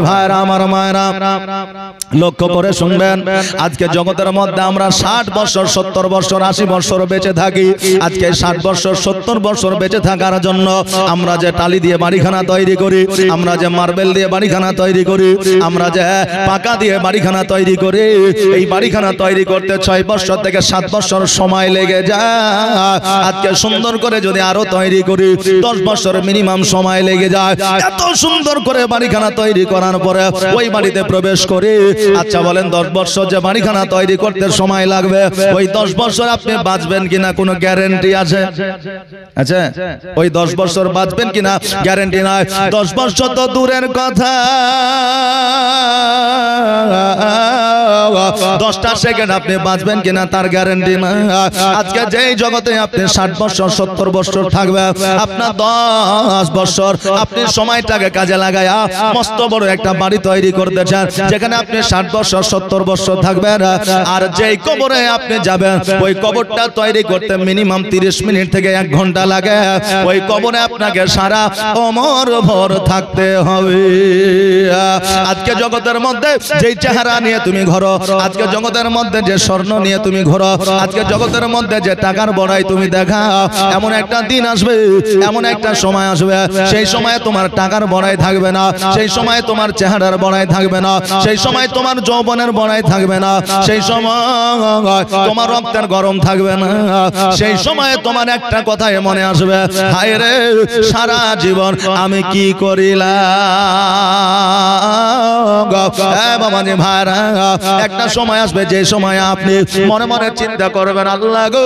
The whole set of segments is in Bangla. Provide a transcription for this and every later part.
ভাইরা আমার মায়েরা লক্ষ্য করে শুনবেন, আজকে জগতের মধ্যে আমরা 60 বছর 70 বছর 80 বছর বেঁচে থাকি। আজকে 60 বছর 70 বছর বেঁচে থাকার জন্য আমরা যে টালি দিয়ে বাড়িখানা তৈরি করি, আমরা যে মার্বেল দিয়ে বাড়িখানা তৈরি করি, আমরা যে পাকা দিয়ে বাড়িখানা তৈরি করি, এই বাড়িখানা তৈরি করতে 6 বছর থেকে 7 বছর সময় লেগে যায়। আজকে সুন্দর করে যদি আরো তৈরি করি 10 বছর মিনিমাম সময় লেগে যায়। এত সুন্দর করে বাড়িখানা তৈরি করার পরে ওই বাড়িতে প্রবেশ করি। আচ্ছা বলেন 10 বছর যে বাড়িখানা তৈরি করতে সময় লাগবে, ওই 10 বছর আপনি বাঁচবেন কিনা কোনো গ্যারান্টি আছে? আচ্ছা, ওই 10 বছর বাঁচবেন কিনা গ্যারান্টি নাই। 10 বছর তো দূরের কথা, 10টা সেকেন্ড আপনি বাঁচবেন কিনা তার গ্যারান্টি না। আজকে যেই জগতে আপনি 60 বছর 70 বছর থাকবে, আপনার 10 বছর আপনি সময়টাকে কাজে লাগায়া মস্ত বড় একটা বাড়ি তৈরি করতে চান, যেখানে আপনি 60 বছর 70 বছর থাকবেন। আর যেই কবরে আপনি যাবেন, ওই কবরটা তৈরি করতে মিনিমাম 30 মিনিট থেকে 1 ঘন্টা লাগে। ওই কবরে আপনাকে সারা অমর ভর থাকতে হবে। আজকে জগতের মধ্যে যেই চেহারা নিয়ে তুমি ঘোরো, আজকে জগতের মধ্যে যে স্বর্ণ নিয়ে তুমি ঘোরো, আজকে জগতের মধ্যে যে টাকার বড়াই তুমি দেখাও, এমন একটা দিন আসবে, এমন একটা সময় আসবে, সেই সময় তোমার টাকার বড়াই থাকবে না, সেই সময় তোমার চেহারার বড়াই থাকবে না, সেই সময় তোমার যৌবনের বড়াই থাকবে না, সেই সময় তোমার রক্তের গরম থাকবে না, সেই সময় তোমার একটা কথাই মনে আসবে, হায় রে সারা জীবন আমি কি করিলাম। বাবাজি ভাইরা, একটা সময় আসবে যে সময় আপনি মনে মনে চিন্তা করবেন, আল্লাহ গো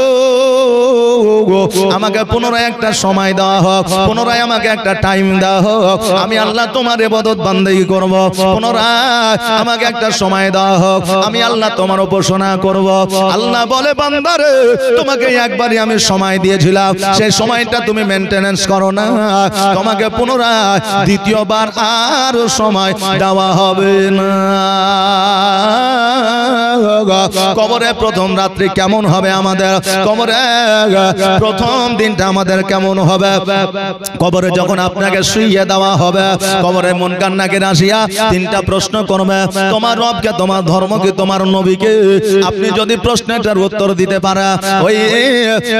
আমাকে পুনরায় একটা সময় দেওয়া হোক, পুনরায় আমাকে একটা টাইম দেওয়া হোক, আমি আল্লাহ তোমার ইবাদত বান্দেগি করব, পুনরায় আমাকে একটা সময় দেওয়া হোক, আমি আল্লাহ তোমার উপাসনা করব। আল্লাহ বলে, বান্দারে তোমাকে একবারই আমি সময় দিয়েছিলাম, সেই সময়টা তুমি মেইনটেনেন্স করো না, তোমাকে পুনরায় দ্বিতীয়বার আর সময় দেওয়া হবে না। কবরে প্রথম রাত্রি কেমন হবে আমাদের, কবরে প্রথম দিনটা আমাদের কেমন হবে, কবরে যখন আপনাকে শুইয়ে দেওয়া হবে, কবরে মন কান্নাকে আসিয়া 3টা প্রশ্ন করবে, তোমার রবকে, তোমার ধর্মকে, তোমার নবীকে। আপনি যদি প্রশ্নটার উত্তর দিতে পারে, ওই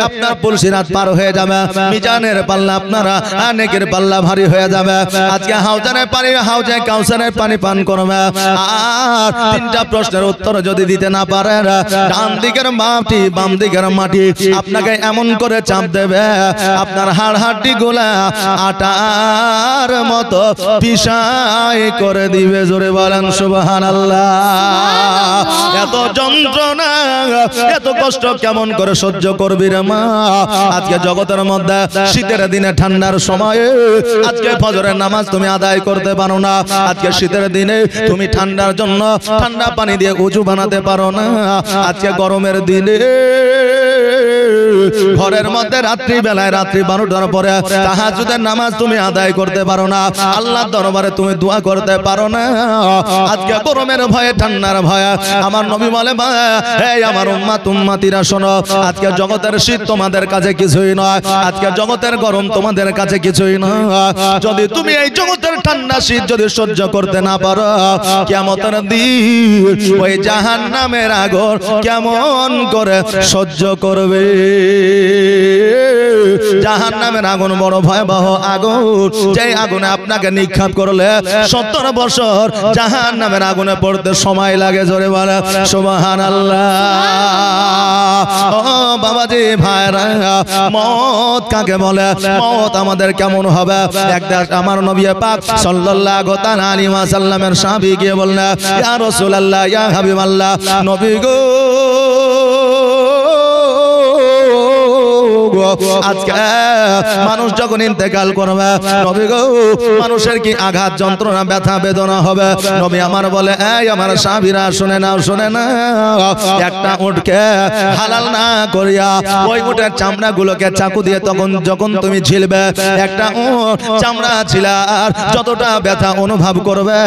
আপনার পুলসিরাত পার হয়ে যাবে, মিজানের পাল্লা আপনারা নেকের পাল্লা ভারী হয়ে যাবে। আজকে হাউজানের পানি, হাউজে কাউসারের পানি পান করবে। আর 3টা প্রশ্নের উত্তর যদি দিতে না পারে, ডান দিকের মাটি বাম দিকের মাটি আপনাকে এমন করে চাপ দেবে, আপনার হাড় হাড্ডি গুলা আটার মতো পিসাই করে দিবে। জোরে বলেন সুবহানাল্লাহ। এত যন্ত্রণা, এত কষ্ট কেমন করে সহ্য করবি রে মা? আজকে জগতের মধ্যে শীতের দিনে ঠান্ডার সময়ে আজকে ফজরের নামাজ তুমি আদায় করতে পারো না, আজকে শীতের দিনে তুমি ঠান্ডার জন্য ঠান্ডা পানি দিয়ে উজু বানাতে পারো না, আজকে গরমের দিনে ঘরের মধ্যে রাত্রি বেলায় রাত্রি 12টার পরে তাহাজ্জুদের নামাজ তুমি আদায় করতে পারো না, আল্লাহর দরবারে তুমি দোয়া করতে পারো না। আজকে গরমের ভয়ে, ঠান্ডার ভয়ে আমার নবী বলে, এই আমার উম্মত উম্মতিরা শোনো, আজকে জগতের শীত তোমাদের কাছে কিছুই নয়, আজকে জগতের গরম তোমাদের কাছে কিছুই নয়। যদি তুমি এই জগতের ঠান্ডা শীত যদি সহ্য করতে না পারো, কিয়ামতের দিন ওই জাহান্নামের আগুন কেমন করে সহ্য করবে? জাহান্নামের আগুন বড় ভয়াবহ আগুন, যে আগুনে আপনাকে নিক্ষেপ করলে 70 বছর জাহান্নামের আগুনে পড়তে সময় লাগে। জোরে বলে সুবহানাল্লাহ। ও বাবাজি ভাইরা, মওত কাকে বলে, মওত আমাদের কেমন হবে? একবার আমার নবী পাক সাল্লাল্লাহু তাআলা আলাইহি ওয়াসাল্লামের সাহাবী গিয়ে বললেন, ইয়া রাসূলুল্লাহ, ইয়া হাবিবাল্লাহ, নবী গো আজকে মানুষ যখন ইন্তেকাল করবে, নবী গো মানুষের কি আঘাত যন্ত্রণা ব্যথা বেদনা হবে? নবী আমার বলে, এই আমার সাহাবীরা শুনে নাও, শুনে না, একটা উটকে হালাল না করিয়া ওই উটের চামড়া গুলোকে চাকু দিয়ে তখন যখন তুমি ছিলবে, একটা উট চামড়া ছিলার যতটা ব্যথা অনুভব করবে,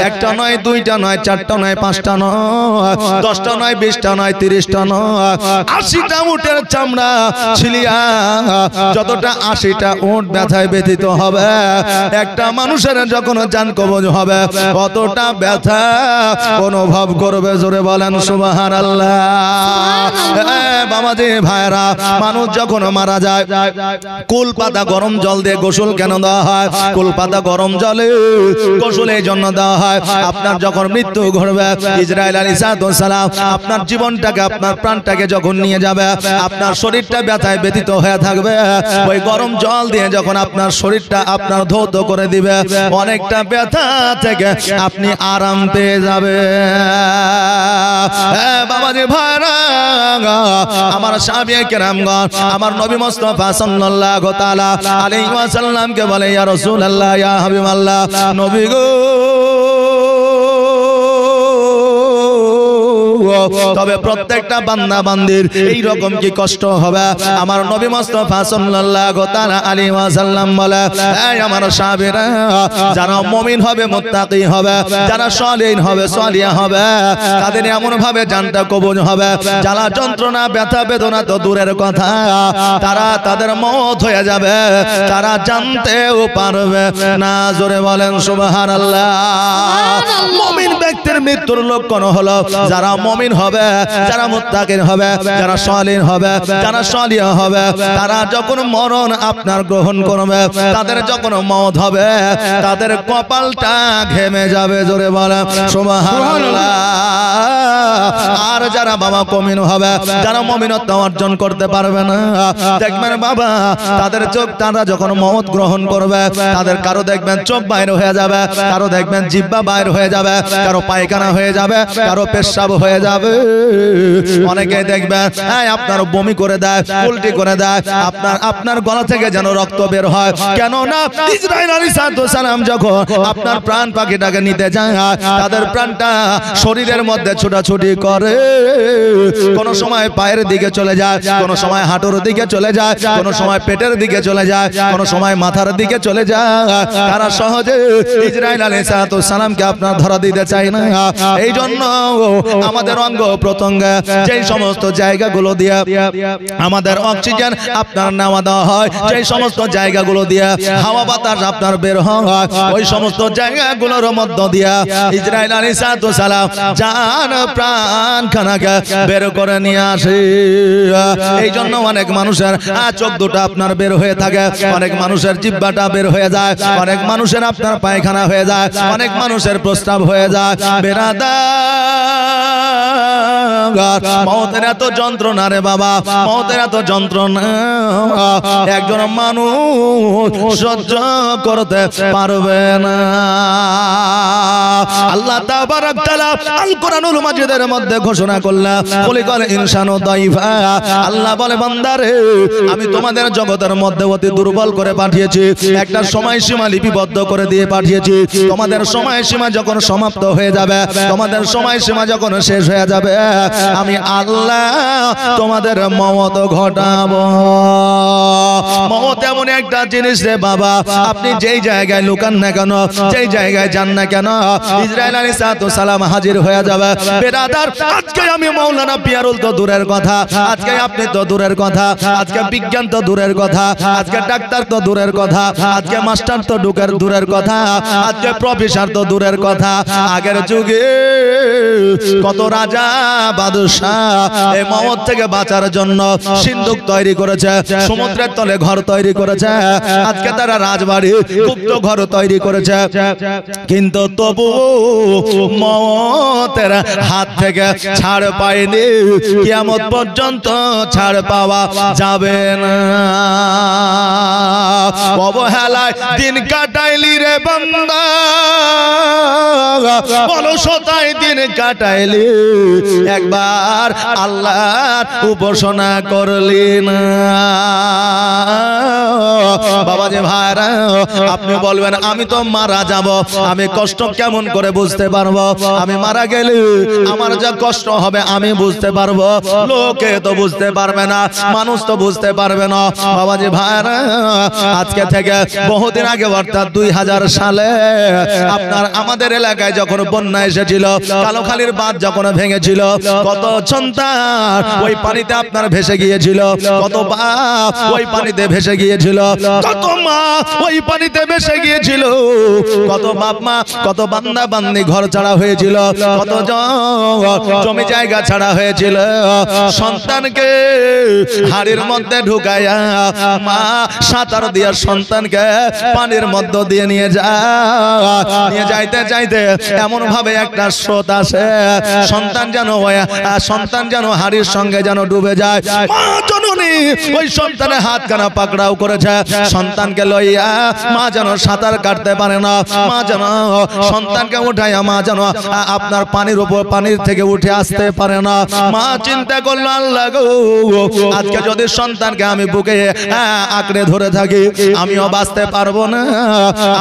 একটা নয়, 2টা নয়, 4টা নয়, 5টা নয়, 10টা নয়, 20টা নয়, 30টা নয়, 80টা উটের চামড়া ছিলিয়া যতটা 80টা উট ব্যথায় ব্যথিত হবে, একটা মানুষের যখন জান কবজ হবে কতটা ব্যথা অনুভব করবে। জোরে বলেন সুবহানাল্লাহ। বাবাজি ভাইরা, মানুষ যখন মারা যায় কুল পাতা গরম জল দিয়ে গোসল কেন দেওয়া হয়? কুল পাতা গরম জলে গোসল এই জন্য দেওয়া হয়, আপনার যখন মৃত্যু ঘটবে, ইসরাইল আলাইহিস সালাম আপনার জীবনটাকে, আপনার প্রাণটাকে যখন নিয়ে যাবে, আপনার শরীরটা ব্যথায় ব্যথিত হয়ে থাকবে, ওই গরম জল দিয়ে যখন আপনার শরীরটা আপনার ধৌত করে দিবে, অনেকটা ব্যথা থেকে আপনি আরাম পেয়ে যাবে। বাবাজি ভাইরা, আমার সাহাবায়ে কেরামগণ আমার নবী মুস্তাফা সাল্লাল্লাহু তাআলা আলাইহি ওয়াসাল্লামকে বলে, ইয়া রাসূলুল্লাহ, ইয়া হাবিবাল্লাহ, নবী গো, তবে প্রত্যেকটা বান্দা বান্দির এই রকম কি কষ্ট হবে? আমার নবী মুস্তাফা সাল্লাল্লাহু তাআলা আলাইহি ওয়াসাল্লাম বলে, এই আমার সাহাবীরা, যারা মুমিন হবে, মুত্তাকি হবে, যারা সালিহিন হবে, সালিহা হবে, তাদের এমন ভাবে জানটা কবুল হবে, জ্বালা যন্ত্রণা ব্যথা বেদনা তো দূরের কথা, তারা তাদের মওত হয়ে যাবে, তারা জানতেও পারবে না। জোরে বলেন সুবহানাল্লাহ। মুমিন ব্যক্তির মৃত্যুর লক্ষণ হলো যারা মুমিন হবে, যারা মুত্তাকিন হবে, যারা সালিহ হবে, যারা সালিহা হবে, তারা যখন মরণ আপনার গ্রহণ করবে, তাদের যখন মওত হবে, তাদের কপালটা ঘেমে যাবে। জোরে বলেন সুবহানাল্লাহ। আর যারা বাবা মুমিন হবে, যারা মুমিনত্ব অর্জন করতে পারবে না, দেখবেন বাবা তাদের চোখ, তারা যখন মওত গ্রহণ করবে, তাদের কারো দেখবেন চোখ বাইরে হয়ে যাবে, কারো দেখবেন জিহ্বা বাইরে হয়ে যাবে, কারো পায়খানা হয়ে যাবে, কারো পেশাব হয়ে যাবে, অনেকে দেখবেন আপনার বমি করে দেয়, উল্টি করে দেয়, আপনার গলা থেকে যেন রক্ত বের হয়। কেন না, ইসরাইল আলাইহিস সালাম যখন আপনার প্রাণ পাখিটাকে নিতে যায়, তাদের প্রাণটা শরীরের মধ্যে ছোটাছুটি করে, কোন সময় পায়ের দিকে চলে যায়, কোন সময় হাঁটুর দিকে চলে যায়, কোন সময় পেটের দিকে চলে যায়, কোন সময় মাথার দিকে চলে যায়। তারা সহজে ইসরাইল আলাইহিস সালামকে আপনার ধরা দিতে চায় না। এই জন্য আমাদের অঙ্গ প্রত্যঙ্গ যেই সমস্ত জায়গাগুলো দিয়ে আমাদের অক্সিজেন আপনার নেওয়া দেওয়া হয়, যেই সমস্ত জায়গাগুলো দিয়ে হাওয়া বাতাস আপনার বের হয়, ওই সমস্ত জায়গাগুলোর মধ্য দিয়ে ইসরাইল আলাইহিস সালাম জান প্রাণ খানাকে বের করে নিয়ে আসে। এই জন্য অনেক মানুষের চোখ দুটো আপনার বের হয়ে থাকে, অনেক মানুষের জিহ্বাটা বের হয়ে যায়, অনেক মানুষের আপনার পায়খানা হয়ে যায়, অনেক মানুষের প্রস্রাব হয়ে যায়। মওতের এত যন্ত্রণা রে বাবা, মওতের এত যন্ত্রণা একজন মানুষ সহ্য করতে পারবে না। আল্লাহ তাবারাক তাআলা আল কোরআনুল মাজিদের মধ্যে ঘোষণা করলেন, খলিকাল ইনসানু দাইফা। আল্লাহ বলে, বান্দারে, আমি তোমাদের জগতের মধ্যে অতি দুর্বল করে পাঠিয়েছি, একটা সময়সীমা লিপিবদ্ধ করে দিয়ে পাঠিয়েছি। তোমাদের সময়সীমা যখন সমাপ্ত হয়ে যাবে, তোমাদের সময়সীমা যখন শেষ হয়ে যাবে, আমি আল্লাহ তোমাদের মওত ঘটাবো। মওত এমন একটা জিনিস রে বাবা, আপনি যেই জায়গায় লুকান না কেন, যেই জায়গায় যান না কেন, ইসরাইল আলাইহিস সালাম হাজির হয়ে যাবে। বেরাদার, আজকে আমি মাওলানা পিয়ারুল তো দূরের কথা, আজকে আপনি তো দূরের কথা, আজকে বিজ্ঞান তো দূরের কথা, আজকে ডাক্তার তো দূরের কথা, আজকে মাস্টার তো দূরের কথা, আজকে প্রফেসর তো দূরের কথা। আগের যুগে কত রাজা বাদশাহ এই মওত থেকে বাঁচার জন্য সিন্ধুক তৈরি করেছে, সমুদ্রের তলে ঘর তৈরি করেছে, আজকে তারা রাজবাড়ি গুপ্ত ঘর তৈরি করেছে, কিন্তু তবু মওতের হাত থেকে ছাড় পায়নি, কিয়ামত পর্যন্ত ছাড় পাওয়া যাবে না। অবহেলায় দিন কাটাইলি রে বান্দা, অলসতায় দিন কাটাইলি, একবার আল্লাহর উপাসনা করলি না। বাবাজি ভাইরা, আপনি বলবেন আমি তো মারা যাব, আমি কষ্ট কেমন করে বুঝতে পারবো? আমি মারা গেলে আমার যা কষ্ট হবে আমি বুঝতে পারবো, লোকে তো বুঝতে পারবে না, মানুষ তো বুঝতে পারবে না। বাবাজি ভাইরা, আজকে থেকে বহুদিন আগে অর্থাৎ 2000 সালে আপনার আমাদের এলাকায় যখন যখন বন্যা এসেছিল, কালোখালীর বাঁধ যখন ভেঙেছিল, কত সন্তান ওই পানিতে আপনার ভেসে গিয়েছিল, কত বাপ ওই পানিতে ভেসে গিয়েছিল, কত মা ওই পানিতে ভেসে গিয়েছিল, কত বাপ মা কত বান্দা বান্দি ঘর ছাড়া হয়েছিল, কত জমি জায়গা ছাড়া হয়েছিল। সন্তানকে হাড়ির মধ্যে ঢুকাইয়া মা সাঁতার দিয়া সন্তানকে পানির মধ্যে দিয়ে নিয়ে যাইতে যাইতে এমন ভাবে একটা স্রোত আসে, সন্তান যেন হাড়ির সঙ্গে যেন ডুবে যায়। মা জননী ওই সন্তানের হাত কানা পাকড়াও করেছে, সন্তানকে লইয়া মা যেন সাঁতার কাটতে পারে না, মা যেন সন্তানকে উঠাইয়া মা যেন আপনার পানির থেকে উঠে আসতে পারে না। মা চিন্তা করলো, আল্লাহ গো, আজকে যদি সন্তানকে আমি বুকে আঁকড়ে ধরে থাকি, আমিও বাঁচতে পারবো না,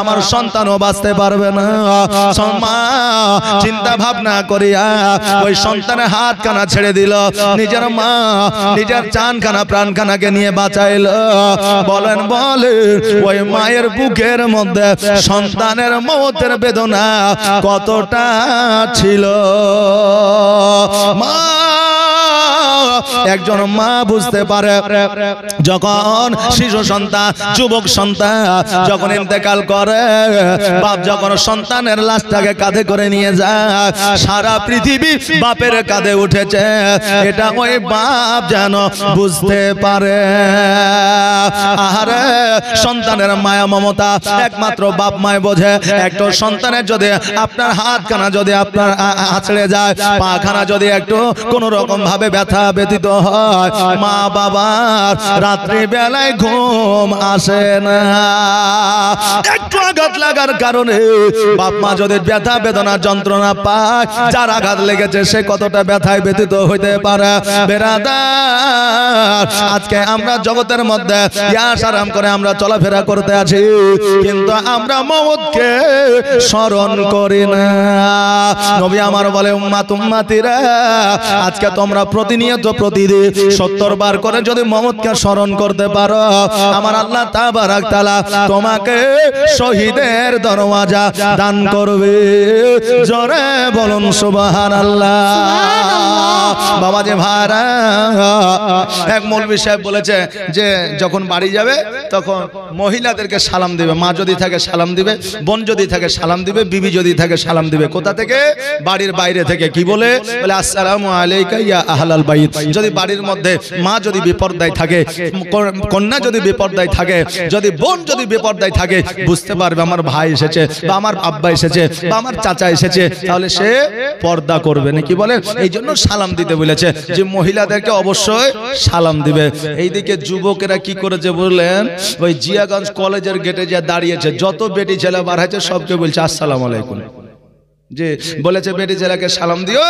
আমার সন্তানও বাঁচতে পারবে না। মা চিন্তা ভাবনা করিয়া ওই সন্তানের হাত কানা ছেড়ে দিল, নিজের মা নিজের চানখানা প্রাণখানাকে নিয়ে বাঁচাইল। বলেন ওই মায়ের বুকের মধ্যে সন্তানের মৌতের বেদনা কতটা ছিল। মা একজন মা বুঝতে পারে, যখন শিশু সন্তান যুবক সন্তান যখন ইন্তেকাল করে, বাপ যখন সন্তানের লাশটাকে কাঁধে করে নিয়ে যায়, সারা পৃথিবী বাপের কাঁধে উঠেছে, এটা ওই বাপ যেন বুঝতে পারে। আহারে সন্তানের মায়া মমতা একমাত্র বাপ মায় বোঝে। একটা সন্তানের যদি আপনার হাতখানা যদি আপনার আছড়ে যায়, পাখানা যদি একটু কোন রকম ভাবে ব্যথা ব্যতীত হয়, মা বাবার রাত্রি বেলায় ঘুম আসে না। একটু আঘাত লাগার কারণে বাপ মা যদি ব্যথা বেদনা যন্ত্রণা পায়, যার আঘাত লেগেছে সে কতটা ব্যথায় ব্যতীত হইতে পারে। বেরাদার, আজকে আমরা জগতের মধ্যে আরাম করে আমরা চলাফেরা করতে আছি, কিন্তু আমরা মওতকে স্মরণ করি না। নবী আমার বলে, উম্মাত উম্মাতিরা, আজকে তোমরা প্রতিনিয়ত প্রতিদিন 70 বার করে যদি মওতকে স্মরণ করতে পারো, আমার আল্লাহ তাবারাক তাআলা তোমাকে শহীদের দরওয়াজা দান করবে। জোরে বলুন সুবহানাল্লাহ। বাবাজি ভাইরা, এক মৌলভী সাহেব বলেছে যে যখন বাড়ি যাবে তখন মহিলাদেরকে সালাম দিবে, মা যদি থাকে সালাম দিবে, বোন যদি থাকে সালাম দিবে, বিবি যদি থাকে সালাম দিবে। কোথা থেকে? বাড়ির বাইরে থেকে। কি বলে? বলে আসসালামু আলাইকা ইয়া আহলাল বাইত। যদি বাড়ির মধ্যে মা যদি বিপর্দায় থাকে, কন্যা যদি বিপর্দায় থাকে, যদি বোন যদি বিপর্দায় থাকে, বুঝতে পারবে আমার ভাই এসেছে বা আমার আব্বা এসেছে বা আমার চাচা এসেছে, তাহলে সে পর্দা করবে না। কি বলে? এই জন্য সালাম দিতে বলেছে যে মহিলাদেরকে অবশ্যই সালাম দিবে। এইদিকে যুবকেরা কি করেছে বললেন, ওই জিয়াগঞ্জ কলেজের গেটে যে দাঁড়িয়েছে, যত বেটি ছেলে বার হয়েছে সবকে বলছে আসসালামু আলাইকুম। যে বলেছে বেটি ছেলেকে সালাম দিও,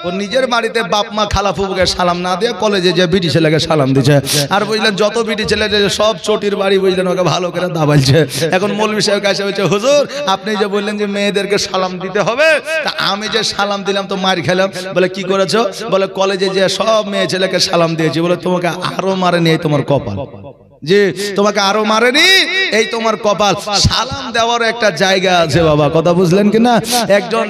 ও নিজের বাড়িতে বাপ মা খালা ফুফুকে সালাম না দিয়ে কলেজে যে বেটি ছেলেকে সালাম দিচ্ছে। আর বুঝলেন যত বেটি ছেলে সব চটির বাড়ি বুঝলেন ওকে ভালো করে দাবাইছে। এখন মৌলভী সাহেব কাছে বলছে, হুজুর আপনি যে বললেন যে মেয়েদেরকে সালাম দিতে হবে, তা আমি যে সালাম দিলাম তো মার খেলাম। বলে কি করেছো? বলে কলেজে যে সব মেয়ে ছেলেকে সালাম দিয়েছি। বলে তোমাকে আরো মারেনি, এই তোমার কপাল। যে তোমাকে আরো মারেনি, এই তোমার কপাল। সালাম দেওয়ার একটা জায়গা আছে বাবা, কথা বুঝলেন কিনা? একজন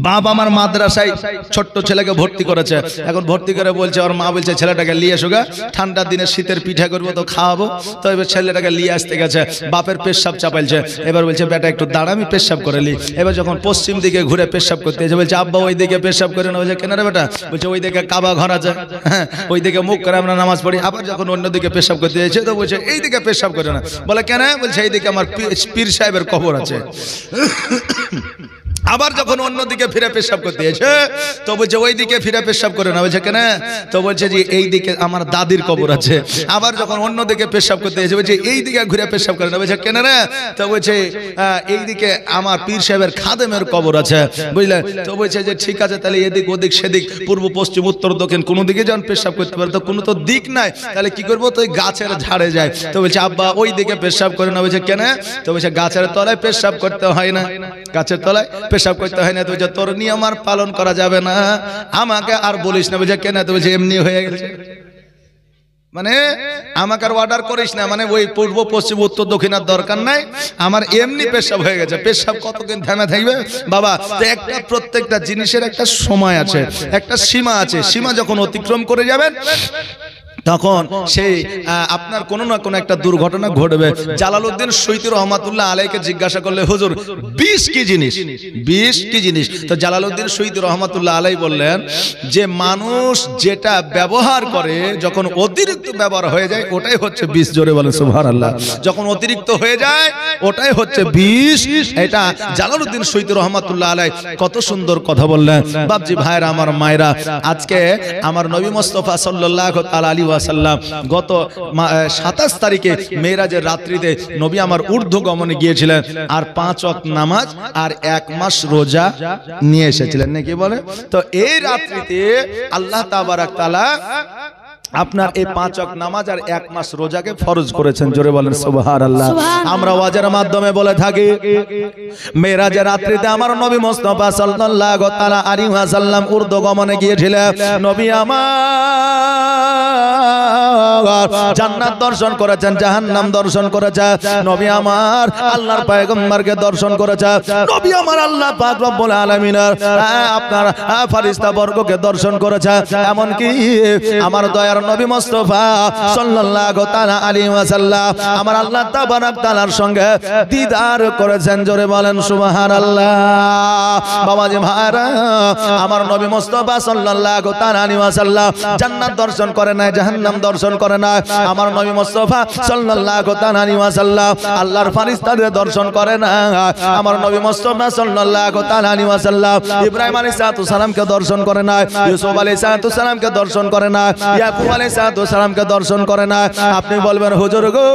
বাপ আমার মাদ্রাসায় ছোট্ট ছেলেকে ভর্তি করেছে। এখন ভর্তি করে বলছে, ওর মা বলছে ছেলেটাকে নিয়ে এসো গা, ঠান্ডার দিনে শীতের পিঠা করবো তো খাওয়াবো। তো এবার ছেলেটাকে নিয়ে আসতে গেছে, বাপের পেশাব চাপাইছে। এবার বলছে বেটা একটু দাঁড়া, আমি পেশাব করে নি। এবার যখন পশ্চিম দিকে ঘুরে পেশাব করতে এসে বলছে আব্বা ওই দিকে পেশাব করে না। বলছে কেন রে বেটা? বলছে ওই দিকে কাবা ঘর আছে, হ্যাঁ ওই দিকে মুখ করে আমরা নামাজ পড়ি। আবার যখন অন্য দিকে পেশাব করতে এসেছে তো বলছে এই দিকে পেশাব করে না। বলে কেন? বলছে এই দিকে আমার পীর সাহেবের কবর আছে। আবার যখন অন্যদিকে ফিরে পেশাব করতে এসে তো বলছে ওই দিকে ফিরে পেশাব করে না। বলছে কেন? তো বলছে যে এই দিকে আমার দাদির কবর আছে। আবার যখন অন্যদিকে পেশাব করতে এসে বলছে এই দিকে ঘুরে পেশাব করে না। বলছে কেন রে? তো বলছে এই দিকে আমার পীর সাহেবের খাদেমের কবর আছে, বুঝলে? তো বলছে যে ঠিক আছে, তাহলে এদিক ওদিক সেদিক পূর্ব পশ্চিম উত্তর দক্ষিণ কোনো দিকে যখন পেশাব করতে পারে তো কোনো তো দিক নাই, তাহলে কি করবো? তো গাছের ঝাড়ে যায়। তো বলছে আব্বা ওই দিকে পেশাব করে না। বলছে কেন? তো বলছে গাছের তলায় পেশাব করতে হয় না, গাছের তলায় পেশাব করতে হয় না। তো বলছে তোর নিয়ম আর পালন করা যাবে না, আমাকে আর বলিস না। বলছে কেন? তো বলছে এমনি হয়ে গেছে। মানে আমাকে আর অর্ডার করিস না, মানে ওই পূর্ব পশ্চিম উত্তর দক্ষিণের দরকার নাই, আমার এমনি পেশাব হয়ে গেছে। পেশাব কতদিন থেমে থাকবে বাবা? তো একটা প্রত্যেকটা জিনিসের একটা সময় আছে, একটা সীমা আছে। সীমা যখন অতিক্রম করে যাবেন তখন সেই আপনার কোনো না কোনো একটা দুর্ঘটনা ঘটবে। জালালউদ্দিন সৈয়দী রহমাতুল্লাহ আলাইকে জিজ্ঞাসা করলে, হুজুর 20 কি জিনিস, 20 কি জিনিস? তো জালালউদ্দিন সৈয়দী রহমাতুল্লাহ আলাই বললেন যে মানুষ যেটা ব্যবহার করে যখন অতিরিক্ত ব্যবহার হয়ে যায় ওটাই হচ্ছে 20। জোরে বলেন সুবহানাল্লাহ। যখন অতিরিক্ত হয়ে যায় ওটাই হচ্ছে 20। এটা জালালউদ্দিন সৈয়দী রহমাতুল্লাহ আলাই কত সুন্দর কথা বললেন। বাপজি ভাইরা, আমার মায়েরা, আজকে আমার নবী মুস্তাফা সাল্লাল্লাহু তাআলা আলাইহি ওয়াসাল্লাম গত 27 তারিখে মেরাজের রাত্রিতে নবী আমার ঊর্ধ্ব গমনে গিয়েছিলেন, আর 5 ওয়াক্ত নামাজ আর 1 মাস রোজা নিয়ে এসেছিলেন নাকি বলে। তো এই রাত্রিতে আল্লাহ তাবারাক তাআলা আপনার এই 5 ওয়াক্ত নামাজ আর 1 মাস রোজাকে ফরজ করেছেন। জোরে বলেন সুবহানাল্লাহ। আমরা ওয়াজের মাধ্যমে বলে থাকি মেরাজের রাত্রিতে আমার নবী মুস্তাফা সাল্লাল্লাহু তাআলা আলাইহি ওয়াসাল্লাম ঊর্ধ্ব গমনে গিয়েছিলেন। নবী আমার জান্নাত দর্শন করেছেন, জাহান্নাম দর্শন করেছেন। নবী আমার আল্লাহর পয়গম্বরকে দর্শন করেছেন। নবী আমার আল্লাহ পাক রব্বুল আলামিনের আপনার ফেরেশতা বর্গকে দর্শন করেছেন। এমন কি আমার দয়ার নবী মুস্তাফা সাল্লাল্লাহু তাআলা আলাইহি ওয়াসাল্লাম আমার আল্লাহ তাবারাক তাআলার সঙ্গে দিদার করেছেন। জোরে বলেন সুবহানাল্লাহ। বাবাজি ভাইরা, আমার নবী মুস্তাফা সাল্লাল্লাহু তাআলা আলাইহি ওয়াসাল্লাম জান্নাত দর্শন করে না, জাহান্নাম দর্শন করে না। আমার নবী মুস্তাফা সাল্লাল্লাহু তাআলা আলাইহি ওয়াসাল্লাম আল্লাহর ফেরেশতাদের দর্শন করে না। আমার নবী মুস্তাফা সাল্লাল্লাহু তাআলা আলাইহি ওয়াসাল্লাম ইব্রাহিম আলাইহিস সালামকে দর্শন করে না, ইউসুফ আলাইহিস সালামকে দর্শন করে না, ইয়াকুব আলাইহিস সালামকে দর্শন করে না। আপনি বলবেন হুজুর গো,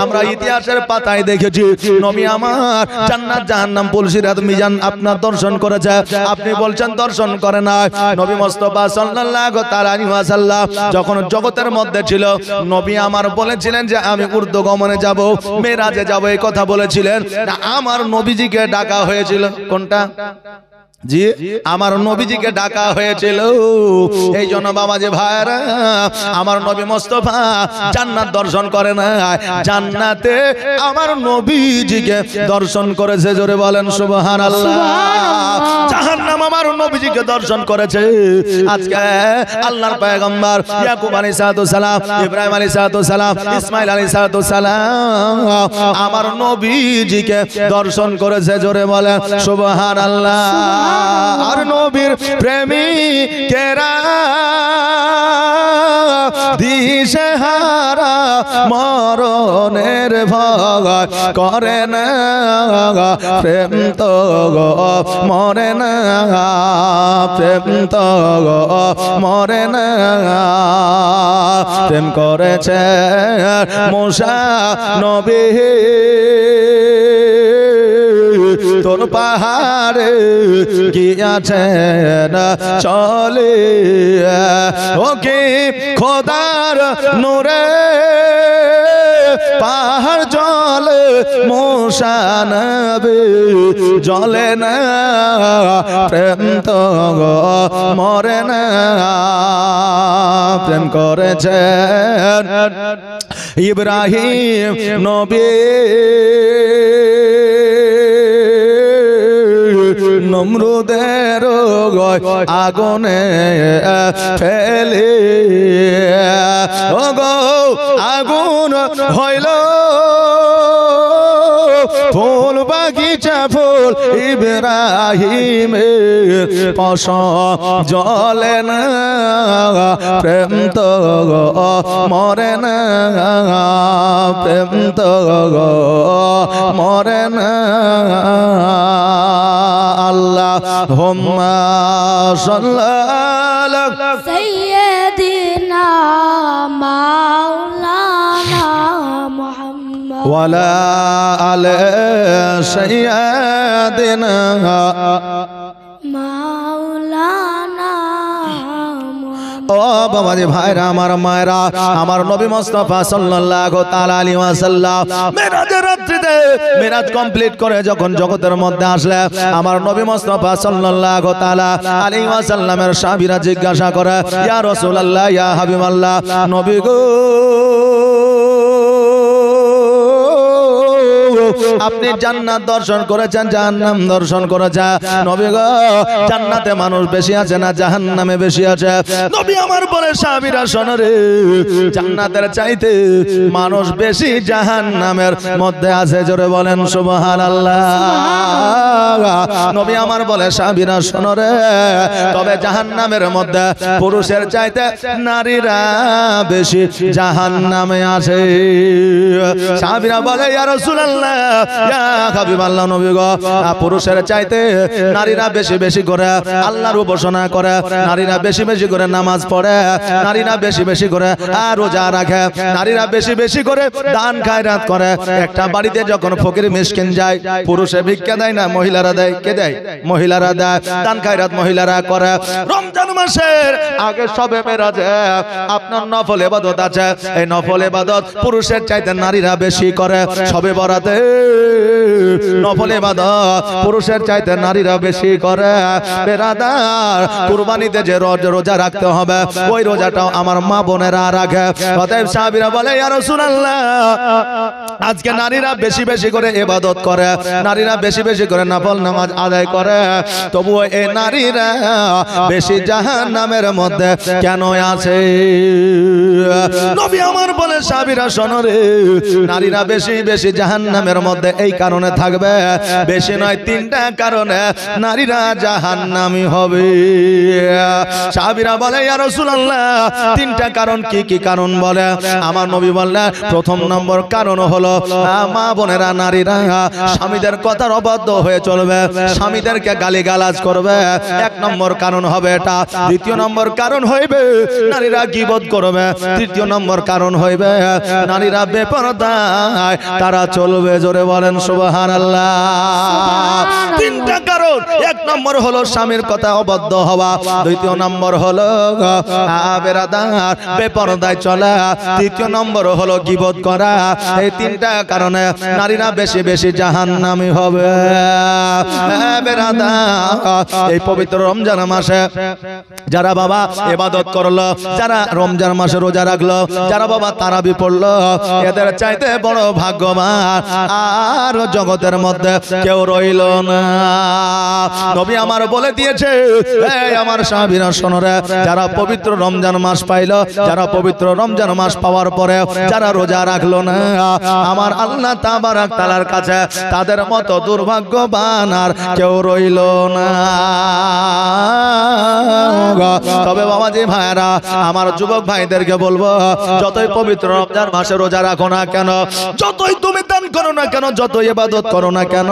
আমরা ইতিহাসের পাতায় দেখেছি নবী আমার জান্নাত জাহান্নাম পুলসিরাত মিজান আপনার দর্শন করেছে, আপনি বলছেন দর্শন করে না। নবী মুস্তাফা সাল্লাল্লাহু তাআলা আলাইহি ওয়াসাল্লাম যখন জগতের মধ্যে ছিল, নবী আমার বলেছিলেন যে আমি ঊর্ধ্ব গমনে যাব, মেরাজে যাব, এই কথা বলেছিলেন। আমার নবীজিকে ডাকা হয়েছিল। কোনটা? জি, আমার নবীজিকে ডাকা হয়েছিল। এই জন্য বাবাজি ভাইরা, আমার নবী মুস্তাফা জান্নাত দর্শন করে না, জান্নাতে আমার নবীজিকে দর্শন করেছে। জোরে বলেন সুবহানাল্লাহ। জাহান্নাম আমার নবীজিকে দর্শন করেছে। আজকে আল্লাহর পয়গম্বর ইয়াকুব আলাইহিস সালাম, ইব্রাহিম আলাইহিস সালাম, ইসমাঈল আলাইহিস সালাম আমার নবীজিকে দর্শন করেছে। জোরে বলেন সুবহানাল্লাহ। আর নবীর প্রেমিকেরা দিশেহারা মরণের ভয় করে না, প্রেম তো মরে না, প্রেম তো মরে না। প্রেম করেছে মুসা নবী তোর পাহাড়ে গিয়াছেন চলে, ওকে খোদার নূরে পাহাড় জলে মুসা নবী জলে না, প্রেম তো মরে না। প্রেম করেছেন ইব্রাহিম নবী নমরুদের আগুনে ফেলে, ওগো আগুন হইল ফুল বাগিচা ফুল ইব্রাহিমের পশম জলে না, প্রেম তো মরে না, প্রেম তো মরে না। আল্লাহুম্মা সাল্লি আলা সাইয়্যিদিনা মাওলানা মুহাম্মদ ওয়া আলা আলি সাইয়্যিদিনা মাওলানা মুহাম্মদ। ও বাবাজি ভাইরা আমার মায়েরা, আমার নবী মুস্তাফা সাল্লাল্লাহু তাআলা আলাইহি ওয়াসাল্লাম মেরাজের রাত্রিতে মেরাজ কমপ্লিট করে যখন জগতের মধ্যে আসলে আমার নবী মুস্তাফা সাল্লাল্লাহু তাআলা আলাইহি ওয়াসাল্লামের সাহাবীরা জিজ্ঞাসা করে, ইয়া রাসূলুল্লাহ, ইয়া হাবিবাল্লাহ, নবী গো, আপনি জান্নাত দর্শন করেছেন, জাহান্নাম দর্শন করেছেন, নবী গো, জান্নাতে মানুষ বেশি আছে না জাহান্নামে বেশি আছে? নবী আমার বলে, সাহাবীরা শোনো রে, জান্নাতের চাইতে মানুষ বেশি জাহান্নামের মধ্যে আছে। জোরে বলেন সুবহানাল্লাহ। নবী আমার বলে, সাহাবীরা শোনো রে, তবে জাহান্নামের মধ্যে পুরুষের চাইতে নারীরা বেশি জাহান্নামে আছে। সাহাবীরা বলে, ইয়া রাসূলুল্লাহ, ইয়া হাবিবাল্লাহ, নবী গো, পুরুষের চাইতে নারীরা বেশি বেশি করে আল্লাহর উপাসনা করে, নারীরা বেশি বেশি করে নামাজ পড়ে, নারীরা বেশি বেশি করে রোজা রাখে, নারীরা বেশি বেশি করে দান খায়রাত করে। একটা বাড়িতে যখন ফকির মিসকিন যায়, পুরুষে ভিক্ষা দেয় না, মহিলারা দেয়। কে দেয়? মহিলারা দেয়। দান খায়রাত মহিলারা করে। রমজান মাসের আগে সবে মেরাজে আপনার নফল ইবাদত আছে, এই নফল ইবাদত পুরুষের চাইতে নারীরা বেশি করে। সবে বরাতে নফল ইবাদত পুরুষের চাইতে নারীরা বেশি করে। বেরাদার, কুরবানিতে যে রোজা রাখতে হবে, ওই রোজাটাও আমার মা বোনেরা রাখে। অতএব সাহাবীরা বলে, ইয়া রাসূলুল্লাহ, আজকে নারীরা বেশি বেশি করে ইবাদত করে, নারীরা বেশি বেশি করে নফল নামাজ আদায় করে, তবুও এই নারীরা বেশি জাহান্নামের মধ্যে কেন আছে? নবী আমার বলে, সাহাবীরা শোনো রে, নারীরা বেশি বেশি জাহান্নামের মধ্যে এই কারণে থাকবে, বেশি নয়, তিনটা কারণে নারীরা জাহান্নামী হবে। সাহাবীরা বলে, ইয়া রাসূলুল্লাহ, তিনটা কারণ কি কি কারণ বলে? আমার নবী বললেন, প্রথম নম্বর কারণ হলো মা বোনেরা, নারীরা স্বামীদের কথার অবাধ্য হয়ে চলবে, স্বামীদেরকে গালিগালাজ করবে। এক নম্বর কারণ হবে এটা। দ্বিতীয় নম্বর কারণ হইবে নারীরা গীবত করবে। তৃতীয় নম্বর কারণ হইবে নারীরা বেপরদায় তারা চলবে। জোরে বলেন সুবহানাল্লাহ। তিনটা কারণ। এক নম্বর হলো স্বামীর কথা অবাধ্য হওয়া, দ্বিতীয় নম্বর হলো বেরাদার বেপরদায় চলা, তৃতীয় নম্বর হলো গীবত করা। এই তিনটা কারণে নারীরা বেশি বেশি জাহান্নামী হবে। বেরাদার, এই পবিত্র রমজান মাসে যারা বাবা ইবাদত করলো, যারা রমজান মাসে রোজা রাখলো, যারা বাবা তারাবি পড়লো, এদের চাইতে বড় ভাগ্যবান আর জগতের মধ্যে কেউ রইল না। নবী আমার বলে দিয়েছে, এই আমার সাহাবীরা শোনো রে, যারা পবিত্র রমজান মাস পাইলো, যারা পবিত্র রমজান মাস পাওয়ার পরে যারা রোজা রাখলো না, আমার আল্লাহ তাবারক তাআলার কাছে তাদের মতো দুর্ভাগ্যবান আর কেউ রইল না। তবে বাবাজি ভাইরা, আমার যুবক ভাইদেরকে বলবো, যতই পবিত্র রমজান মাসে রোজা রাখো না কেন, যতই তুমি দান করো না কেন, যতই ইবাদত করো না কেন,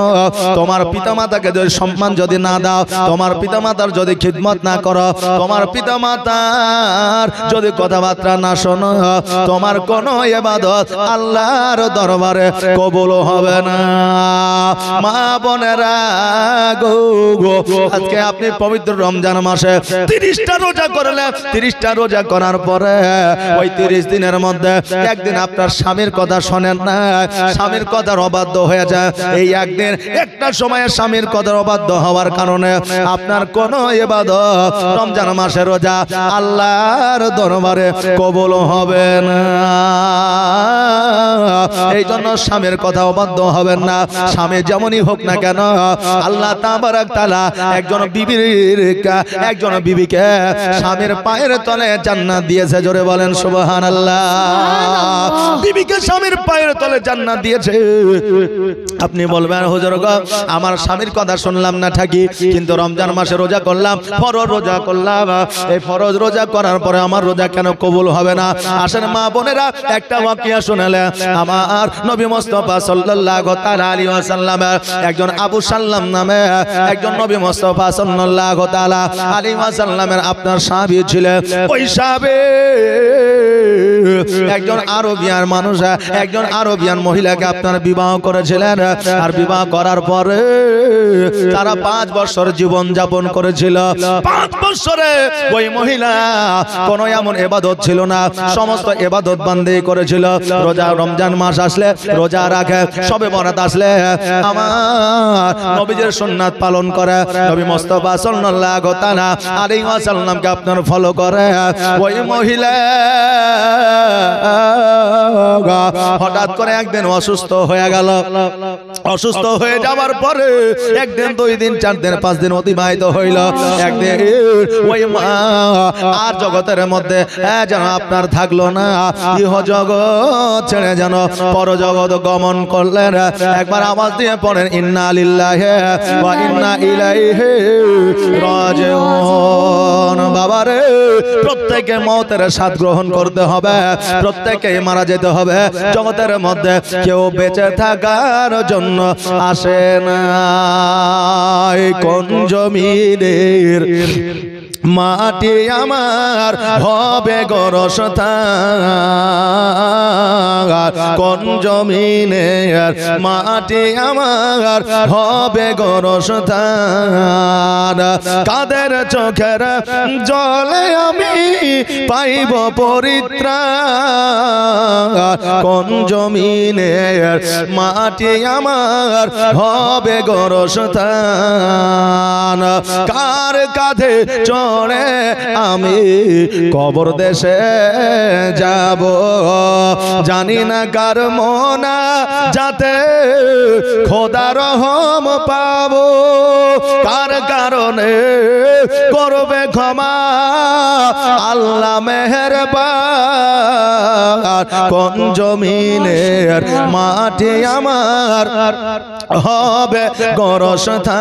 তোমার পিতামাতাকে যদি সম্মান যদি না দাও, তোমার পিতামাতার যদি খিদমত না করো, তোমার পিতামাতার যদি কথাবার্তা না শোনো, তোমার কোনো ইবাদত আল্লাহর দরবারে কবুল হবে না। মা বোনেরা গো, আজকে আপনি পবিত্র রমজান মাসে 30টা রোজা করলে, 30টা রোজা করার পরে ওই 30 দিনের মধ্যে একদিন আপনার স্বামীর কথা শোনেন না, স্বামীর কথার অবাধ্য হয়ে যায়। এই একদিন একটা সময়ে স্বামীর কথার অবাধ্য হওয়ার কারণে আপনার কোনো ইবাদত রমজান মাসে রোজা আল্লাহর দরবারে কবুল হবে না। এই জন্য স্বামীর কথা অবাধ্য হবেন না। স্বামী যেমনই হোক না কেন, আল্লাহ তাবারক তাআলা একজন বিবিকে স্বামীর পায়ের তলে জান্নাত দিয়েছে। জোরে বলেন সুবহানাল্লাহ। বিবিকে স্বামীর পায়ের তলে জান্নাত দিয়েছে। আপনি বলবেন, হুজুর গো, আমার স্বামীর কথা শুনলাম না ঠিকই, কিন্তু রমজান মাসে রোজা করলাম, ফরজ রোজা করলাম, এই ফরজ রোজা করার পরে আমার রোজা কেন কবুল হবে না? আসেন মা বোনেরা, একটা ওয়াকিয়া শুনালে, আমার নবী মুস্তাফা সাল্লাল্লাহু তাআলা আলাইহি ওয়াসাল্লামের একজন আবু সাল্লাম নামে একজন নবী মুস্তাফা সাল্লাল্লাহু তাআলা আলাইহি ওয়াসাল্লামের আপনার সাহাবী ছিলেন। ওই সাহাবী একজন আরবিয়ান মানুষ, একজন আরবিয়ান মহিলাকে আপনার বিবাহ করেছিলেন। আর বিবাহ করার পরে তারা 5 বছর জীবন যাপন করেছিল। 5 বছরে ওই মহিলা কোন এমন ইবাদত ছিল না, সমস্ত ইবাদত বান্দি করেছিল। রোজা, রমজান মাস আসলে রোজা রাখে, শবে বরাত আসলে আমার নবীজির সুন্নাত পালন করে, নবী মুস্তাফা সাল্লাল্লাহু তাআলা আলাইহি ওয়াসাল্লামকে আপনার ফলো করে। ওই মহিলা হঠাৎ করে একদিন অসুস্থ হয়ে গেল। অসুস্থ হয়ে যাওয়ার পরে একদিন, 2 দিন, 4 দিন, 5 দিন অতিবাহিত হইল। একদিন ওই মা আর জগতের মধ্যে যেন আপনার থাকলো না, ইহ জগৎ ছেড়ে যেন পরজগৎ গমন করলেন। একবার আওয়াজ দিয়ে পড়েন, ইন্না লিল্লাহি ওয়া ইন্না ইলাইহি রাজিউন। বাবারে, প্রত্যেকে মওতের স্বাদ গ্রহণ করতে হবে, প্রত্যেকে মারা যেতে হবে। জগতের মধ্যে কেউ বেঁচে থাকার জন্য আসে না। কোন জমিনের মাটি আমার হবে গোরস্থান, কোন জমিনের মাটি আমার হবে গোরস্থান। কাদের চোখের জলে আমি পাইব পরিত্রাণ, কোন জমিনের মাটি আমার হবে গোরস্থান। কার কাঁধে চড়ে আমি কবর দেশে যাব, জানি না কার মনা যাতে খোদা রহম পাবো, কার কারণে করবে ক্ষমা আল্লাহ মেহেরবান। কোন জমিনের মাটি আমার হবে গোরস্থান,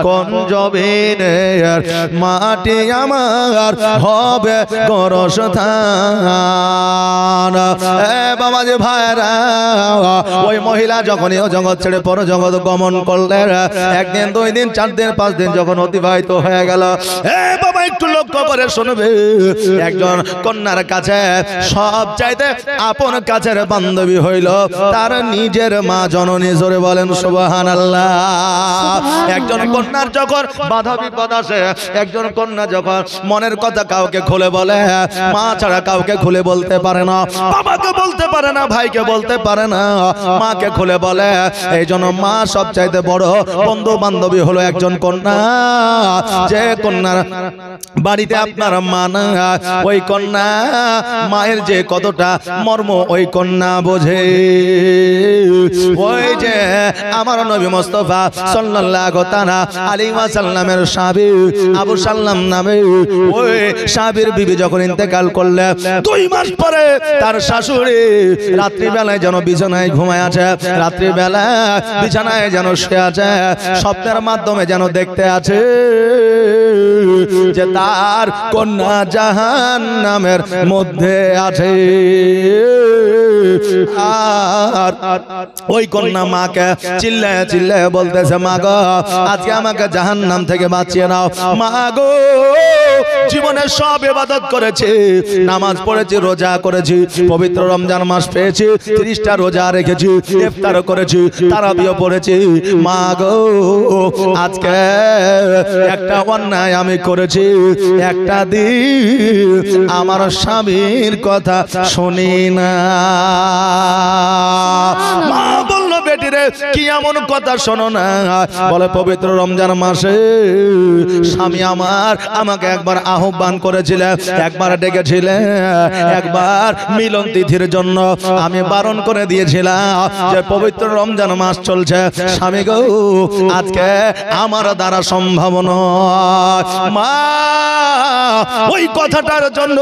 কোন জমিনের মাটি আমার হবে গোরস্থান। বাবাজি ভাইরা, ওই মহিলা যখনই জগৎ ছেড়ে পর জগৎ গমন করলেন, একদিন, 2 দিন, 4 দিন, 5 দিন যখন অতিবাহিত হয়ে গেল, বাবা একটু লক্ষ্য করে শুনবে। একজন কন্যার কাছে সব চাইতে আপন কাছের বান্ধবী হইল তার নিজের মা জননী। জোরে বলেন সুবহানাল্লাহ। একজন কন্যার যখন বাধা বিপদ আসে, একজন কন্যা যখন মনের কথা কাউকে খুলে বলে, মা ছাড়া কাউকে খুলে বলতে পারে না, বাবাকে বলতে পারে না, ভাইকে বলতে পারে না, মাকে খুলে বলে। এই জন্য মা সব চাইতে বড় বন্ধু বান্ধবী হলো একজন কন্যা। যে কন্যার বাড়িতে আপনার মা না, ওই কন্যা মায়ের যে কতটা মর্ম ওই কন্যা বোঝে। ওই যে আমার নবী মুস্তাফা সাল্লাল্লাহু তাআলা আলাইহি ওয়াসাল্লামের সাহাবী আবু সাল্লাম নামে ওই সাহাবীর বিবি যখন ইন্তেকাল করলে 2 মাস পরে তার শাশুড়ি রাত্রি বেলায় যেন বিছানায় ঘুমায় আছে, রাত্রি বেলা বিছানায় যেন শুয়ে আছে, স্বপ্নের মাধ্যমে যেন দেখতে আছে যে তার কন্যা জাহান্নামের মধ্যে আছে। আর ওই কন্যা মাকে চিল্লায় চিল্লায় বলতেছে, মা গো আজকে আমাকে জাহান্নাম থেকে বাঁচিয়ে নাও। মা গো জীবনে সব ইবাদত করেছি, নামাজ পড়েছি, রোজা করেছি, পবিত্র রমজান মাস পেয়েছি, 30টা রোজা রেখেছি, ইফতার করেছি, তারাবিও পড়েছি। মা গো আজকে একটা অন্যায় আমি করেছি, একটা দিন আমার স্বামীর কথা শুনি না। মা বলল, বেটি রে কি এমন কথা শোনো না? বলে পবিত্র রমজান মাসে স্বামী আমাকে একবার আহ্বান করেছিলেন, একবার ডেকেছিলেন, একবার মিলন তিথির জন্য আমি বারণ করে দিয়েছিলাম যে পবিত্র রমজান মাস চলছে, স্বামী গো আজকে আমার দ্বারা সম্ভব নয়। মা ওই কথাটার জন্য,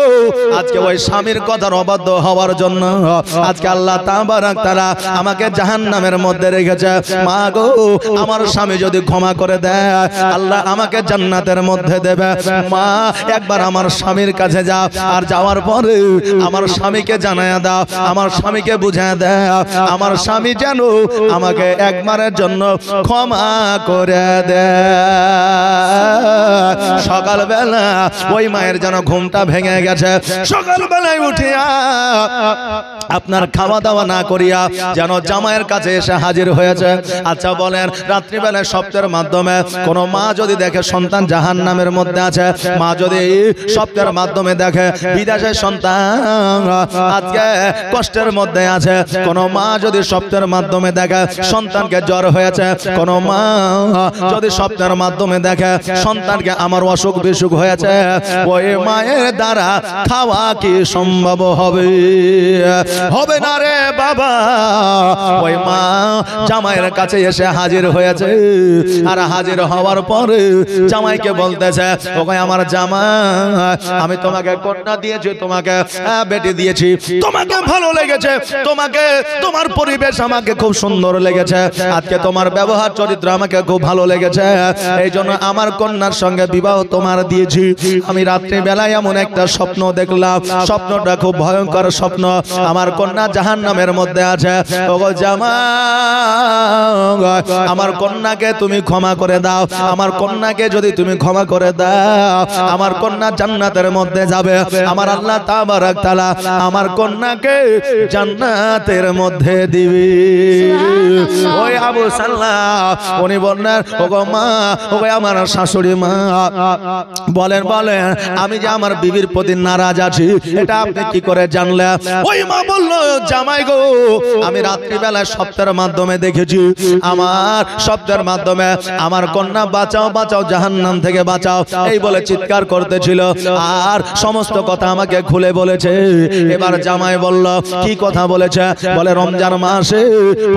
আজকে ওই স্বামীর কথার অবাধ্য হওয়ার জন্য আজকে আল্লাহ তাবারাক তাআলা আমাকে জাহান্নামে জাহান্নামের মধ্যে রেখেছে। মা গো, আমার স্বামী যদি ক্ষমা করে দেয় আল্লাহ আমাকে জান্নাতের মধ্যে দেবে। মা একবার আমার স্বামীর কাছে যাও, আর যাওয়ার পরে আমার স্বামীকে জানায়া দাও, আমার স্বামীকে বুঝায় দাও, আমার স্বামী যেন আমাকে একবারের জন্য ক্ষমা করে দেয়। সকালবেলা ওই মায়ের যেন ঘুমটা ভেঙে গেছে। সকালবেলায় উঠিয়া আপনার খাওয়া দাওয়া না করিয়া যেন জামাইয়ের কাছে এসে হাজির হয়েছে। আচ্ছা বলেন, রাত্রিবেলায় স্বপ্নের মাধ্যমে কোন মা যদি দেখে সন্তান জাহান্নামের মধ্যে আছে, মা যদি স্বপ্নের মাধ্যমে দেখে বিদেশের সন্তান আজকে কষ্টের মধ্যে আছে, কোন মা যদি স্বপ্নের মাধ্যমে দেখে সন্তানকে জ্বর হয়েছে, কোন মা যদি স্বপ্নের মাধ্যমে দেখে সন্তানকে আমার অসুখ বিসুখ হয়েছে, ওই মায়ের দ্বারা খাওয়া কি সম্ভব হবে? হবে না রে বাবা। ওই মা জামাইয়ের কাছে এসে হাজির হয়েছে, আর হাজির হওয়ার পরে জামাইকে বলতেছে, ওকে আমার জামাই, আমি তোমাকে কন্যা দিয়েছি, তোমাকে বেটি দিয়েছি, তোমাকে ভালো লেগেছে, তোমাকে তোমার পরিবেশ আমাকে খুব সুন্দর লেগেছে, আজকে তোমার ব্যবহার চরিত্র আমাকে খুব ভালো লেগেছে, এই জন্য আমার কন্যার সঙ্গে বিবাহ তোমার দিয়েছি। আমি রাত্রি বেলায় এমন একটা স্বপ্ন দেখলাম, স্বপ্নটা খুব ভয়ঙ্কর স্বপ্ন, আমার কন্যা জাহান্নামের মধ্যে আছে। ওগো জামাই, আমার কন্যাকে তুমি ক্ষমা করে দাও, আমার কন্যাকে যদি তুমি ক্ষমা করে দাও আমার কন্যা জান্নাতের মধ্যে যাবে। আমার আল্লাহ তাবারাক তাআলা আমার কন্যাকে জান্নাতের মধ্যে দিবে। ওই আবু সাল্লাহ উনি বললেন, ওগো মা, ওগো আমার শাশুড়ি মা, বলেন বলেন আমি যে আমার বিবির প্রতি নারাজ আছি এটা আপনি কি করে জানলেন? ওই মা বলল, জামাই গো, আমি রাত্রিবেলায় স্বপ্নের মাধ্যমে দেখেছি, আমার স্বপ্নের মাধ্যমে আমার কন্যা বাঁচাও বাঁচাও, জাহান্নাম থেকে বাঁচাও এই বলে চিৎকার করতেছিল, আর সমস্ত কথা আমাকে খুলে বলেছে। এবার জামাই বলল, কি কথা বলেছে? বলে, রমজান মাসে,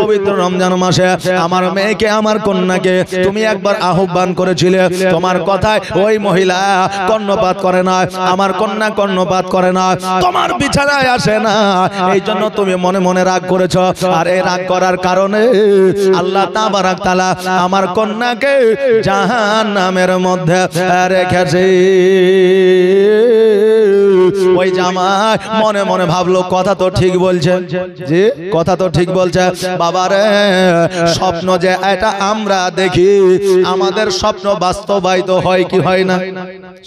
পবিত্র রমজান মাসে আমার মেয়েকে, আমার কন্যাকে তুমি একবার আহ্বান করেছিলে, তোমার কথায় ওই মহিলা কর্ণপাত করে না, আমার কন্যা কর্ণপাত করে না, তোমার বিছানায় আসে না, এই জন্য তুমি মনে মনে রাগ করেছো, আর এই রাগ করার কারণে আল্লাহ তাবারাক তাআলা আমার কন্যাকে জাহান্নামের মধ্যে রেখেছে। ওই জামাই মনে মনে ভাবলো, কথা তো ঠিক বলছে, জি কথা তো ঠিক বলছে। বাবারে, স্বপ্ন যে এটা আমরা দেখি, আমাদের স্বপ্ন বাস্তবায়িত হয় কি হয় না?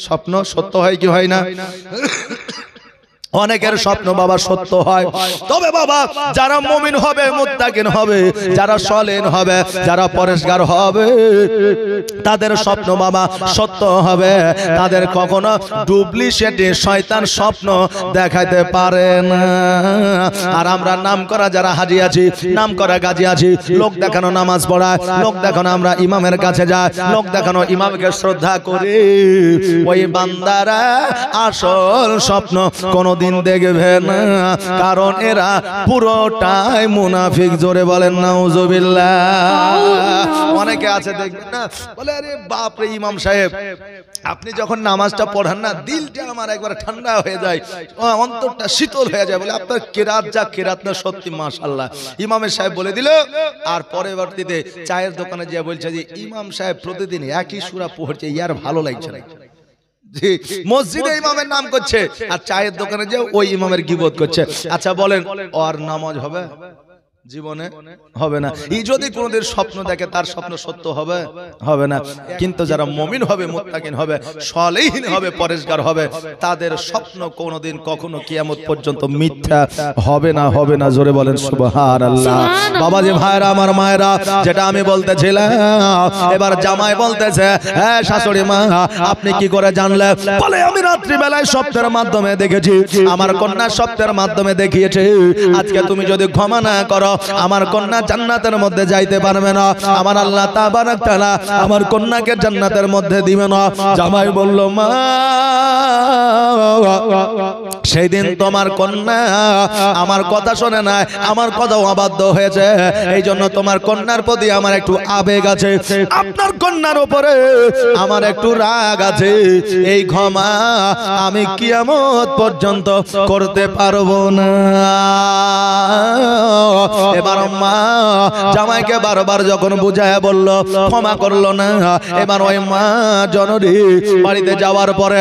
স্বপ্ন সত্য হয় কি হয় না? অনেকের স্বপ্ন বাবা সত্য হয়, তবে বাবা যারা মুমিন হবে, মুত্তাকিন হবে, যারা সলেন হবে, যারা পরেশগার হবে, তাদের স্বপ্ন বাবা সত্য হবে, তাদের কখনো ডুপ্লিকেট শয়তান স্বপ্ন দেখাতে পারে না। আর আমরা নাম করা যারা হাজি আছি, নাম করা গাজী আছি, লোক দেখানো নামাজ পড়ায়, লোক দেখানো আমরা ইমামের কাছে যাই, লোক দেখানো ইমামকে শ্রদ্ধা করি, ওই বান্দারা আসল স্বপ্ন কোন দিন দেখবে না, কারণ এরা পুরোটাই মুনাফিক। জোরে বলেন নাউজুবিল্লাহ। অনেকে আছে দেখবেন না, বলে আরে বাপ রে ইমাম সাহেব, আপনি যখন নামাজটা পড়ান না, দিলটা আমার একবার ঠান্ডা হয়ে যায়, অন্তরটা শীতল হয়ে যায়, বলে আপনার কেরাত যা কেরাত না, সত্যি মাশাআল্লাহ। ইমামের সাহেব বলে দিল, আর পরবর্তীতে চায়ের দোকানে যে বলছে যে ইমাম সাহেব প্রতিদিন একই সূরা পড়ছে, ইয়ার ভালো লাগছে না। মসজিদে ইমামের নাম করছে, আর চায়ের দোকানে যে ওই ইমামের গীবত করছে। আচ্ছা বলেন, ওর নামাজ হবে? জীবনে হবে না। এই যদি কোনদিন স্বপ্ন দেখে, তার স্বপ্ন সত্য হবে? হবে না। কিন্তু যারা মুমিন হবে, মুত্তাকিন হবে, সালেহীন হবে, পরেশগার হবে, তাদের স্বপ্ন কোনদিন কখনো কিয়ামত পর্যন্ত মিথ্যা হবে না, হবে না। জোরে বলেন সুবহানাল্লাহ। বাবা যে ভাইরা, আমার মায়েরা, যেটা আমি বলতেছিলাম, এবার জামাই বলতেছে, হ্যাঁ শাশুড়ি মা, আপনি কি করে জানলেন? বলে, আমি রাত্রি বেলায় স্বপ্নের মাধ্যমে দেখেছি, আমার কন্যা স্বপ্নের মাধ্যমে দেখিয়েছে, আজকে তুমি যদি ক্ষমা না করো আমার কন্যা জান্নাতের মধ্যে যাইতে পারবে না, আমার আল্লাহ তাবারাক তাআলা আমার কন্যাকে জান্নাতের মধ্যে দিবে না। জামাই বলল, মা সেই দিন তোমার কন্যা আমার কথা শোনে না, আমার কথাও অবাধ্য হয়েছে, এই জন্য তোমার কন্যার প্রতি আমার একটু আবেগ আছে, আপনার কন্যার উপরে আমার একটু রাগ আছে, এই ক্ষমা আমি কিয়ামত পর্যন্ত করতে পারবো না। এবার মা জামাইকে বারবার যখন বুঝায় বলল, ক্ষমা করলো না, এবার ওই মা জননী বাড়িতে যাওয়ার পরে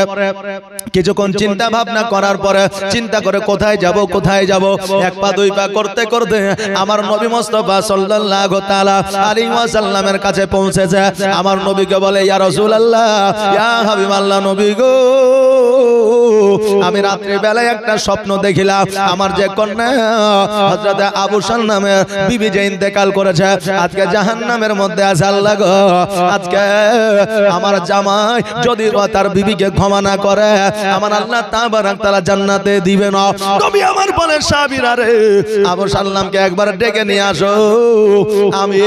কিছুক্ষণ চিন্তা ভাবনা করার পরে চিন্তা করে কোথায় যাব কোথায় যাব, এক পা দুই পা করতে করতে আমার নবী মুস্তাফা সাল্লাল্লাহু তাআলা আলাইহি ওয়াসাল্লামের কাছে পৌঁছেছে। আমার নবীকে বলে, ইয়া রাসূলুল্লাহ, ইয়া হাবিবাল্লাহ, নবী গো, আমি রাত্রি বেলায় একটা স্বপ্ন দেখিলাম, আমার যে কন্যা হযরত আবু সাল নামে বিবি যে ইন্তেকাল করেছে, আজকে জাহান্নামের মধ্যে আছে। আল্লাহ গো, আজকে আমার জামাই যদি তার বিবিকে ক্ষমা না করে, আমার আল্লাহ তাবারক তাআলা জান্নাতে দিবে না। নবী আমার বলে, সাহাবীরা রে, আবু সাল্লামকে একবার ডেকে নিয়ে আসো, আমি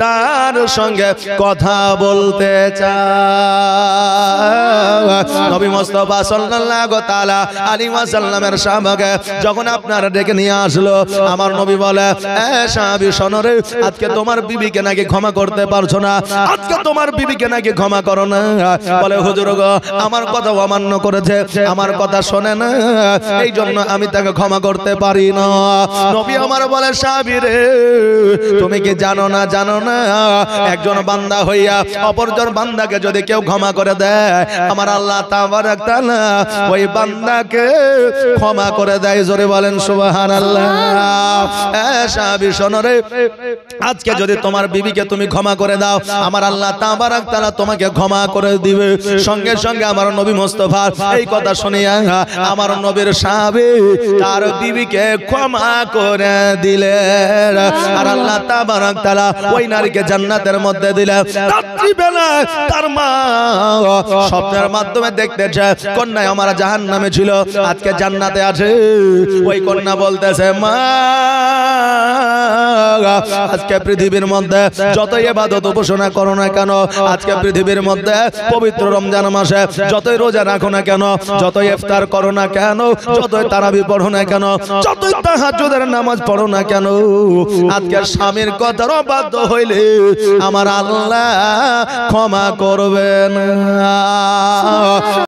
তার সঙ্গে কথা বলতে চাই। নবী মুস্তাফা সাল্লাল্লাহু তাআলা আলাইহি ওয়াসাল্লামের সাহাবাকে যখন আপনারা ডেকে নিয়ে আসলো, আমার নবী বলে, এ সাহাবী শোনো রে, আজকে তোমার বিবিকে নাকি ক্ষমা করতে পারছো না, আজকে তোমার বিবিকে নাকি ক্ষমা করো না। বলে, হুজুর গো, আমার কথা অমান্য করেছে, আমার কথা শোনে না, এই জন্য আমি তাকে ক্ষমা করতে পারি না। নবী আমার বলে, সাহাবী রে, তুমি কি জানো না একজন বান্দা হইয়া অপরজন বান্দাকে যদি কেউ ক্ষমা করে দেয়, আমার আল্লাহ তাবারক তাআলা ওই বান্দাকে ক্ষমা করে দেয়। জোরে বলেন সুবহানাল্লাহ। সাহাবী শোনো রে, আজকে যদি তোমার বিবিকে তুমি ক্ষমা করে দাও, আমার আল্লাহ তাবারক তাআলা তোমাকে ক্ষমা করে দিবে। সঙ্গে সঙ্গে আমার নবী মুস্তাফা এই কথা শুনিয়া আমার নবীর সাহাবী তার বিবিকে ক্ষমা করে দিলেন, আর আল্লাহ তাবারক তাআলা ওই নারীকে জান্নাতের মধ্যে দিলেন। রাত্রিবেলা তার মা স্বপ্নের মাধ্যমে দেখতেছে কন্যা আমার জাহান্নামে ছিল, আজকে জান্নাতে আছে। ওই কন্যা বলতেছে, মা, আজকে পৃথিবীর মধ্যে যতই ইবাদত উপাসনা করো না কেন, আজকে পৃথিবীর মধ্যে পবিত্র রমজান মাসে যতই রোজা রাখো না কেন, যতই ইফতার করো না কেন, যতই তারাবি পড়ো না কেন, যতই তাহাজ্জুদের নামাজ পড়ো না কেন, আজকে স্বামীর কথার অবাধ্য হইলে আমার আল্লাহ ক্ষমা করবেন।